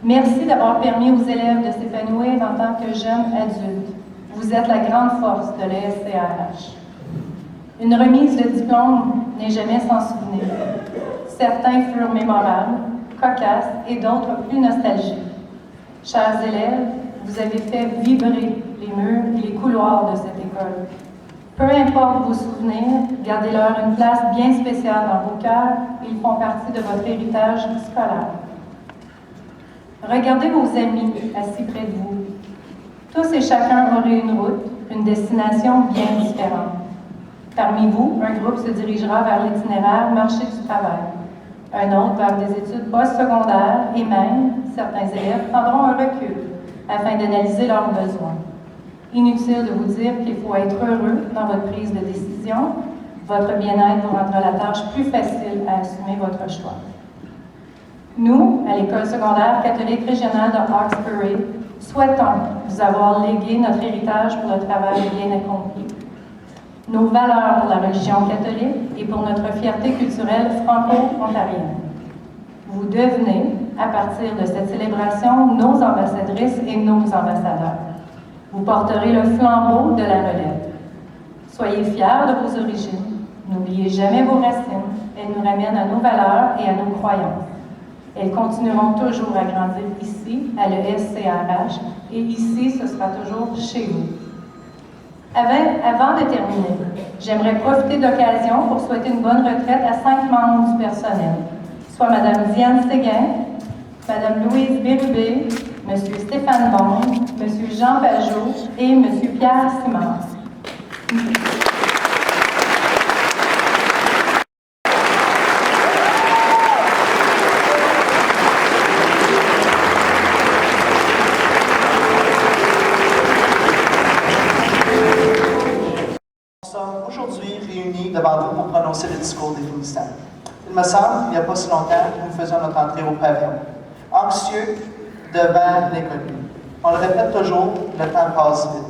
Merci d'avoir permis aux élèves de s'épanouir en tant que jeunes adultes. Vous êtes la grande force de l'ESCRH. Une remise de diplôme n'est jamais sans souvenir. Certains furent mémorables, cocasses et d'autres plus nostalgiques. Chers élèves, vous avez fait vibrer les murs et les couloirs de cette école. Peu importe vos souvenirs, gardez-leur une place bien spéciale dans vos cœurs. Ils font partie de votre héritage scolaire. Regardez vos amis assis près de vous. Tous et chacun auraient une route, une destination bien différente. Parmi vous, un groupe se dirigera vers l'itinéraire marché du travail, un autre vers des études postsecondaires et même, certains élèves prendront un recul afin d'analyser leurs besoins. Inutile de vous dire qu'il faut être heureux dans votre prise de décision. Votre bien-être vous rendra la tâche plus facile à assumer votre choix. Nous, à l'École secondaire catholique régionale de Hawkesbury, souhaitons vous avoir légué notre héritage pour le travail bien accompli. Nos valeurs pour la religion catholique et pour notre fierté culturelle franco-ontarienne. Vous devenez, à partir de cette célébration, nos ambassadrices et nos ambassadeurs. Vous porterez le flambeau de la relève. Soyez fiers de vos origines. N'oubliez jamais vos racines. Elles nous ramènent à nos valeurs et à nos croyances. Elles continueront toujours à grandir ici, à l'ESCRH, et ici, ce sera toujours chez vous. Avant de terminer, j'aimerais profiter de l'occasion pour souhaiter une bonne retraite à 5 membres du personnel, soit Mme Diane Séguin, Mme Louise Bérubé, M. Stéphane Bond, M. Jean Pajot et M. Pierre Simard. Nous sommes aujourd'hui réunis devant vous pour prononcer le discours des finissants. Il me semble, il n'y a pas si longtemps, que nous faisions notre entrée au pavillon, anxieux devant l'inconnu. On le répète toujours, le temps passe vite.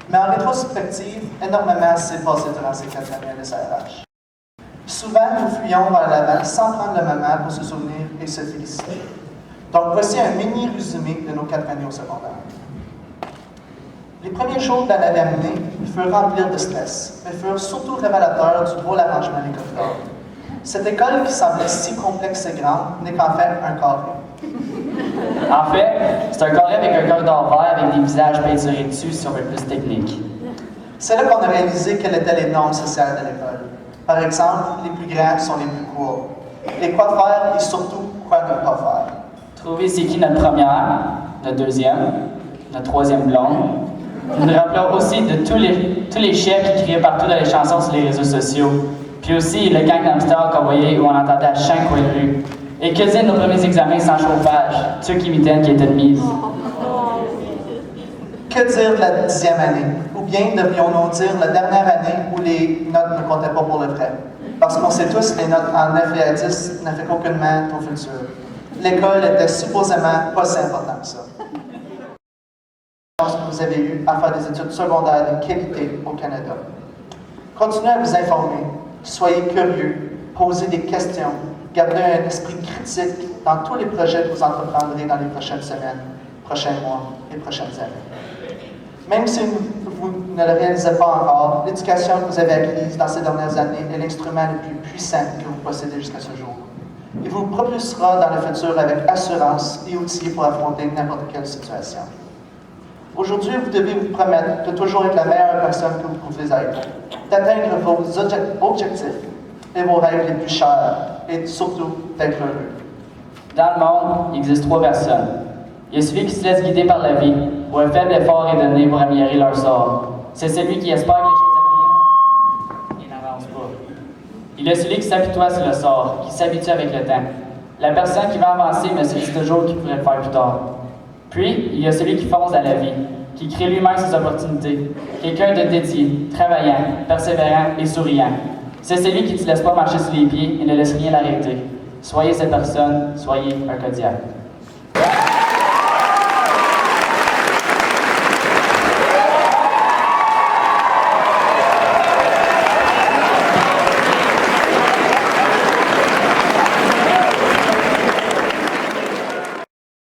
Mais en rétrospective, énormément s'est passé durant ces 4 années à l'ESCRH. Souvent, nous fuyons vers l'avant sans prendre le moment pour se souvenir et se féliciter. Donc, voici un mini résumé de nos 4 années au secondaire. Les premiers jours de l'année amenée furent remplis de stress, mais furent surtout révélateurs du beau arrangement des corridors. Cette école qui semblait si complexe et grande n'est qu'en fait un carré. En fait, c'est un carré avec un corridor vert avec des visages peinturés dessus si on veut plus technique. C'est là qu'on a réalisé quelles étaient les normes sociales de l'école. Par exemple, les plus grands sont les plus courts. Les quoi faire et surtout quoi ne pas faire. Trouver c'est qui notre première, notre deuxième, notre troisième blonde. Nous nous rappelons aussi de tous les chefs qui criaient partout dans les chansons sur les réseaux sociaux. Puis aussi le gang d'hamsters qu'on voyait où on entendait à chaque coin de rue. Et que dire de nos premiers examens sans chauffage, ceux qui mitaient qui étaient de mise. Que dire de la 10e année? Ou bien devrions-nous dire la dernière année où les notes ne comptaient pas pour le vrai? Parce qu'on sait tous que les notes en 9 et à 10 n'affectent aucunement ton futur. L'école était supposément pas si importante que ça. Que vous avez eu à faire des études secondaires de qualité au Canada. Continuez à vous informer, soyez curieux, posez des questions, gardez un esprit critique dans tous les projets que vous entreprendrez dans les prochaines semaines, prochains mois et prochaines années. Même si vous ne le réalisez pas encore, l'éducation que vous avez acquise dans ces dernières années est l'instrument le plus puissant que vous possédez jusqu'à ce jour. Il vous propulsera dans le futur avec assurance et outils pour affronter n'importe quelle situation. Aujourd'hui, vous devez vous promettre de toujours être la meilleure personne que vous pouvez être, d'atteindre vos objectifs et vos rêves les plus chers, et surtout d'être heureux. Dans le monde, il existe 3 personnes. Il y a celui qui se laisse guider par la vie, où un faible effort est donné pour améliorer leur sort. C'est celui qui espère que les choses arrivent et n'avance pas. Il y a celui qui s'apitoie sur le sort, qui s'habitue avec le temps. La personne qui va avancer mais se dit toujours qu'il pourrait le faire plus tard. Puis, il y a celui qui fonce dans la vie, qui crée lui-même ses opportunités. Quelqu'un de dédié, travaillant, persévérant et souriant. C'est celui qui ne te laisse pas marcher sur les pieds et ne laisse rien l'arrêter. Soyez cette personne, soyez un Kodiak.